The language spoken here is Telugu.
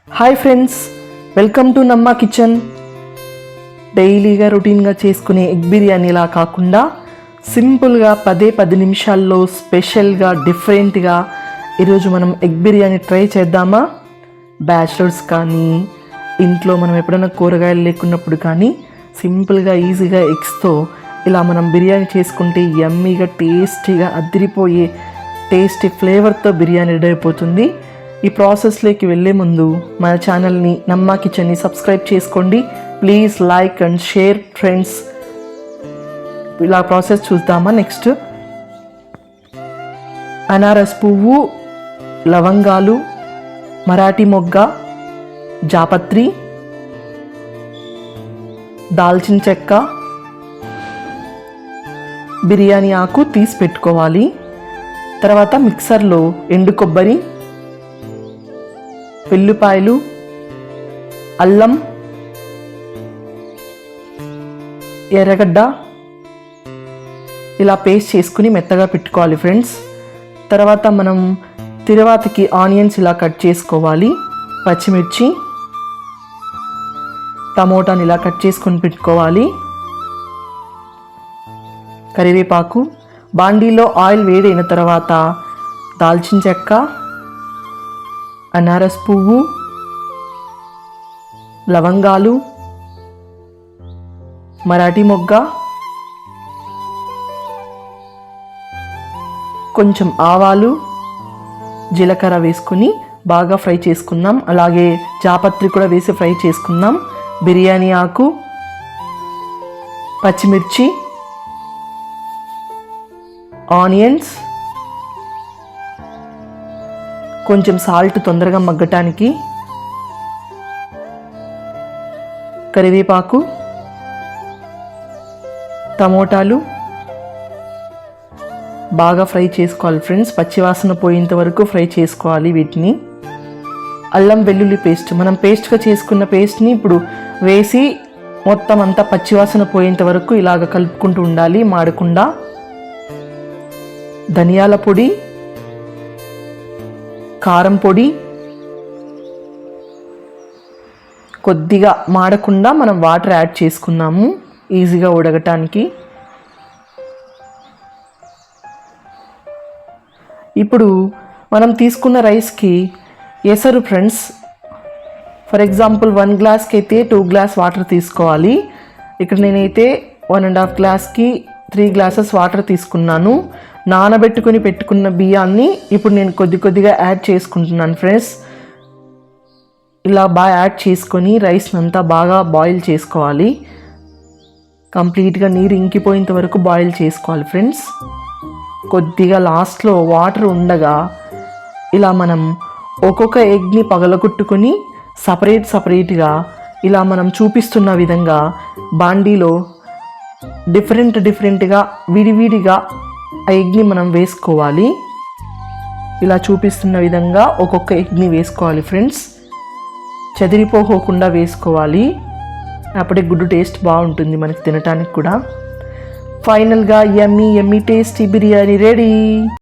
హాయ్ ఫ్రెండ్స్, వెల్కమ్ టు నమ్మా కిచెన్. డైలీగా రొటీన్గా చేసుకునే ఎగ్ బిర్యానీలా కాకుండా సింపుల్గా 10 నిమిషాల్లో స్పెషల్గా డిఫరెంట్గా ఈరోజు మనం ఎగ్ బిర్యానీ ట్రై చేద్దామా? బ్యాచిలర్స్ కానీ ఇంట్లో మనం ఎప్పుడైనా కూరగాయలు లేకున్నప్పుడు కానీ సింపుల్గా ఈజీగా ఎగ్స్తో ఇలా మనం బిర్యానీ చేసుకుంటే యమ్మీగా టేస్టీగా అదిరిపోయే టేస్టీ ఫ్లేవర్తో బిర్యానీ రెడీ అయిపోతుంది. ఈ ప్రాసెస్లోకి వెళ్ళే ముందు మన ఛానల్ని నమ్మా కిచెన్ని సబ్స్క్రైబ్ చేసుకోండి. Please like and share friends. ఇలా ప్రాసెస్ చూద్దామా? నెక్స్ట్ అనారస్ పువ్వు, లవంగాలు, మరాఠీ మొగ్గ, జాపత్రి, దాల్చిన చెక్క, బిర్యానీ ఆకు తీసి పెట్టుకోవాలి. తర్వాత మిక్సర్లో ఎండు కొబ్బరి, వెల్లుల్లిపాయలు, అల్లం, ఎర్రగడ్డ ఇలా పేస్ట్ చేసుకుని మెత్తగా పెట్టుకోవాలి ఫ్రెండ్స్. తర్వాత మనం తిరువాతకి ఆనియన్స్ ఇలా కట్ చేసుకోవాలి. పచ్చిమిర్చి, టమోటాని ఇలా కట్ చేసుకొని పెట్టుకోవాలి. కరివేపాకు, బాండీలో ఆయిల్ వేడైన తర్వాత దాల్చిన చెక్క, అనారస్ పువ్వు, లవంగాలు, మరాఠీ మొగ్గ, కొంచెం ఆవాలు, జీలకర్ర వేసుకుని బాగా ఫ్రై చేసుకుందాం. అలాగే జాపత్రి కూడా వేసి ఫ్రై చేసుకుందాం. బిర్యానీ ఆకు, పచ్చిమిర్చి, ఆనియన్స్, కొంచెం సాల్ట్ తొందరగా మగ్గటానికి, కరివేపాకు, టమోటాలు బాగా ఫ్రై చేసుకోవాలి ఫ్రెండ్స్. పచ్చివాసన పోయేంత వరకు ఫ్రై చేసుకోవాలి వీటిని. అల్లం వెల్లుల్లి పేస్ట్, మనం పేస్ట్గా చేసుకున్న పేస్ట్ని ఇప్పుడు వేసి మొత్తం అంతా పచ్చివాసన పోయేంత వరకు ఇలాగ కలుపుకుంటూ ఉండాలి మాడకుండా. ధనియాల పొడి, కారం పొడి, కొద్దిగా మాడకుండా మనం వాటర్ యాడ్ చేసుకున్నాము ఈజీగా ఉడకటానికి. ఇప్పుడు మనం తీసుకున్న రైస్కి ఎసరు ఫ్రెండ్స్. ఫర్ ఎగ్జాంపుల్ 1 గ్లాస్కి అయితే 2 గ్లాస్ వాటర్ తీసుకోవాలి. ఇక్కడ నేనైతే 1.5 గ్లాస్కి 3 గ్లాసెస్ వాటర్ తీసుకున్నాను. నానబెట్టుకుని పెట్టుకున్న బియ్యాన్ని ఇప్పుడు నేను కొద్దిగా యాడ్ చేసుకుంటున్నాను ఫ్రెండ్స్. ఇలా బాగా యాడ్ చేసుకొని రైస్ని అంతా బాగా బాయిల్ చేసుకోవాలి. కంప్లీట్గా నీరు ఇంకిపోయేంత వరకు బాయిల్ చేసుకోవాలి ఫ్రెండ్స్. కొద్దిగా లాస్ట్లో వాటర్ ఉండగా ఇలా మనం ఒక్కొక్క ఎగ్ని పగలగొట్టుకొని సపరేట్గా ఇలా మనం చూపిస్తున్న విధంగా బాండీలో డిఫరెంట్గా విడివిడిగా ఆ ఎగ్ని మనం వేసుకోవాలి. ఇలా చూపిస్తున్న విధంగా ఒక్కొక్క ఎగ్ని వేసుకోవాలి ఫ్రెండ్స్. చెదిరిపోకుండా వేసుకోవాలి. అప్పుడే గుడ్ టేస్ట్ బాగుంటుంది మనకి తినటానికి కూడా. ఫైనల్గా యమ్మీ టేస్టీ బిర్యానీ రెడీ.